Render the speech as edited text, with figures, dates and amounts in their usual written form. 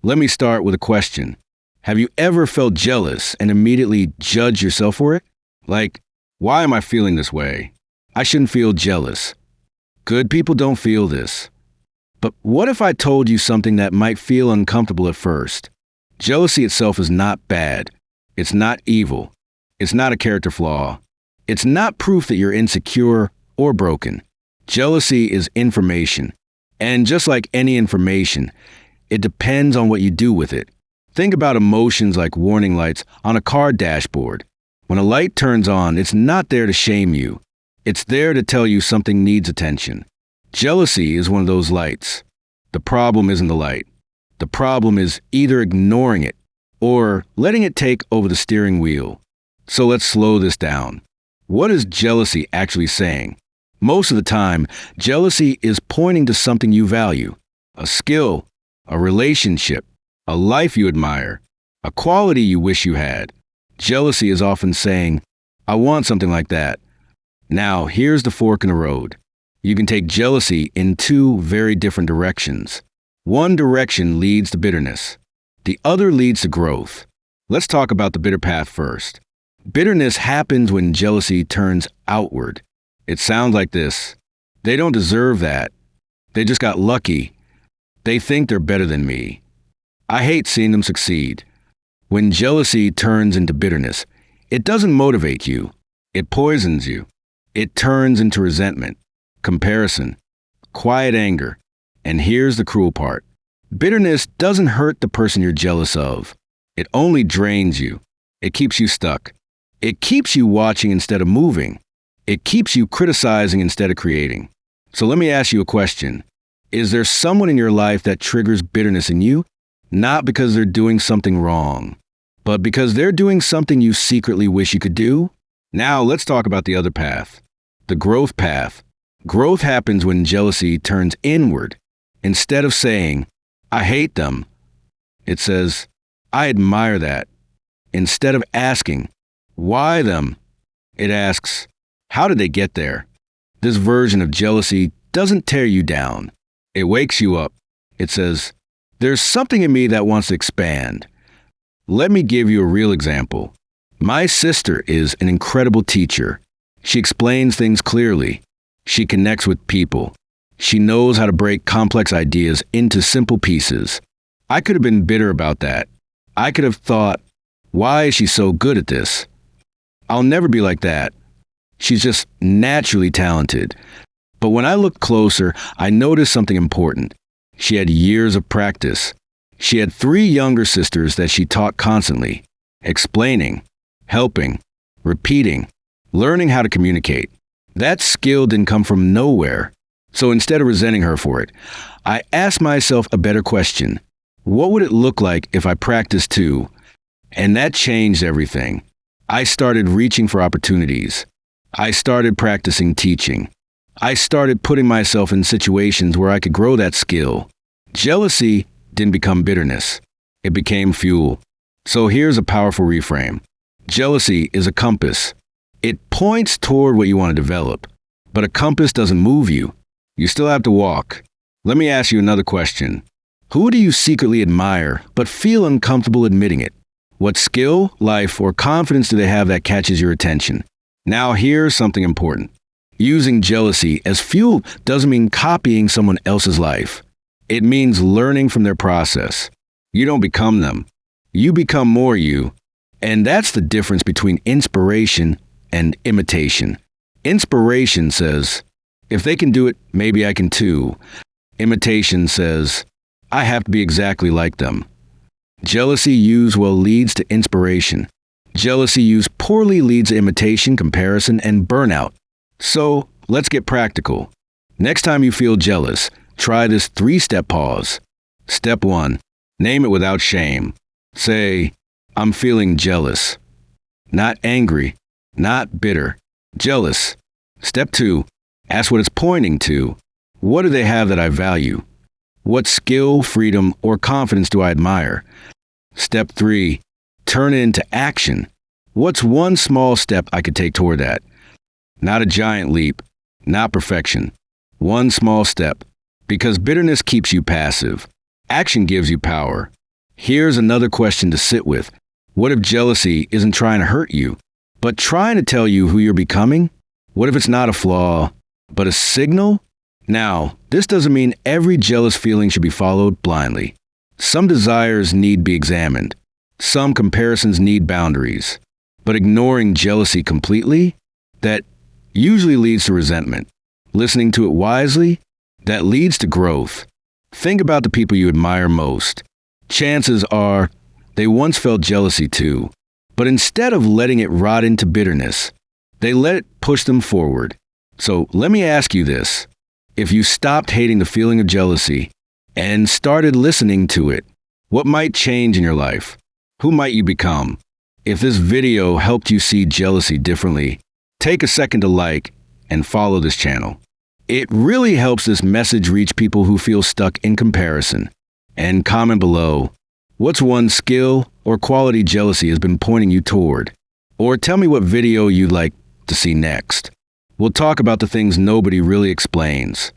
Let me start with a question. Have you ever felt jealous and immediately judged yourself for it? Like, why am I feeling this way? I shouldn't feel jealous. Good people don't feel this. But what if I told you something that might feel uncomfortable at first? Jealousy itself is not bad. It's not evil. It's not a character flaw. It's not proof that you're insecure or broken. Jealousy is information. And just like any information, it depends on what you do with it. Think about emotions like warning lights on a car dashboard. When a light turns on, it's not there to shame you. It's there to tell you something needs attention. Jealousy is one of those lights. The problem isn't the light. The problem is either ignoring it or letting it take over the steering wheel. So let's slow this down. What is jealousy actually saying? Most of the time, jealousy is pointing to something you value, a skill, a relationship, a life you admire, a quality you wish you had. Jealousy is often saying, I want something like that. Now, here's the fork in the road. You can take jealousy in two very different directions. One direction leads to bitterness. The other leads to growth. Let's talk about the bitter path first. Bitterness happens when jealousy turns outward. It sounds like this. They don't deserve that. They just got lucky. They think they're better than me. I hate seeing them succeed. When jealousy turns into bitterness, it doesn't motivate you. It poisons you. It turns into resentment, comparison, quiet anger. And here's the cruel part. Bitterness doesn't hurt the person you're jealous of. It only drains you. It keeps you stuck. It keeps you watching instead of moving. It keeps you criticizing instead of creating. So let me ask you a question. Is there someone in your life that triggers bitterness in you? Not because they're doing something wrong, but because they're doing something you secretly wish you could do? Now let's talk about the other path, the growth path. Growth happens when jealousy turns inward. Instead of saying, I hate them, it says, I admire that. Instead of asking, why them, it asks, how did they get there? This version of jealousy doesn't tear you down. It wakes you up. It says, there's something in me that wants to expand. Let me give you a real example. My sister is an incredible teacher. She explains things clearly. She connects with people. She knows how to break complex ideas into simple pieces. I could have been bitter about that. I could have thought, why is she so good at this? I'll never be like that. She's just naturally talented. But when I looked closer, I noticed something important. She had years of practice. She had 3 younger sisters that she taught constantly, explaining, helping, repeating, learning how to communicate. That skill didn't come from nowhere. So instead of resenting her for it, I asked myself a better question. What would it look like if I practiced too? And that changed everything. I started reaching for opportunities. I started practicing teaching. I started putting myself in situations where I could grow that skill. Jealousy didn't become bitterness. It became fuel. So here's a powerful reframe. Jealousy is a compass. It points toward what you want to develop. But a compass doesn't move you. You still have to walk. Let me ask you another question. Who do you secretly admire but feel uncomfortable admitting it? What skill, life, or confidence do they have that catches your attention? Now here's something important. Using jealousy as fuel doesn't mean copying someone else's life. It means learning from their process. You don't become them. You become more you. And that's the difference between inspiration and imitation. Inspiration says, if they can do it, maybe I can too. Imitation says, I have to be exactly like them. Jealousy used well leads to inspiration. Jealousy used poorly leads to imitation, comparison, and burnout. So, let's get practical. Next time you feel jealous, try this 3-step pause. Step 1. Name it without shame. Say, I'm feeling jealous. Not angry, not bitter. Jealous. Step 2. Ask what it's pointing to. What do they have that I value? What skill, freedom, or confidence do I admire? Step 3. Turn it into action. What's one small step I could take toward that? Not a giant leap, not perfection. One small step. Because bitterness keeps you passive. Action gives you power. Here's another question to sit with. What if jealousy isn't trying to hurt you, but trying to tell you who you're becoming? What if it's not a flaw, but a signal? Now, this doesn't mean every jealous feeling should be followed blindly. Some desires need be examined. Some comparisons need boundaries. But ignoring jealousy completely, that usually leads to resentment. Listening to it wisely, that leads to growth. Think about the people you admire most. Chances are they once felt jealousy too, but instead of letting it rot into bitterness, they let it push them forward. So let me ask you this. If you stopped hating the feeling of jealousy and started listening to it, what might change in your life? Who might you become? If this video helped you see jealousy differently, take a second to like and follow this channel. It really helps this message reach people who feel stuck in comparison. And comment below, what's one skill or quality jealousy has been pointing you toward? Or tell me what video you'd like to see next. We'll talk about the things nobody really explains.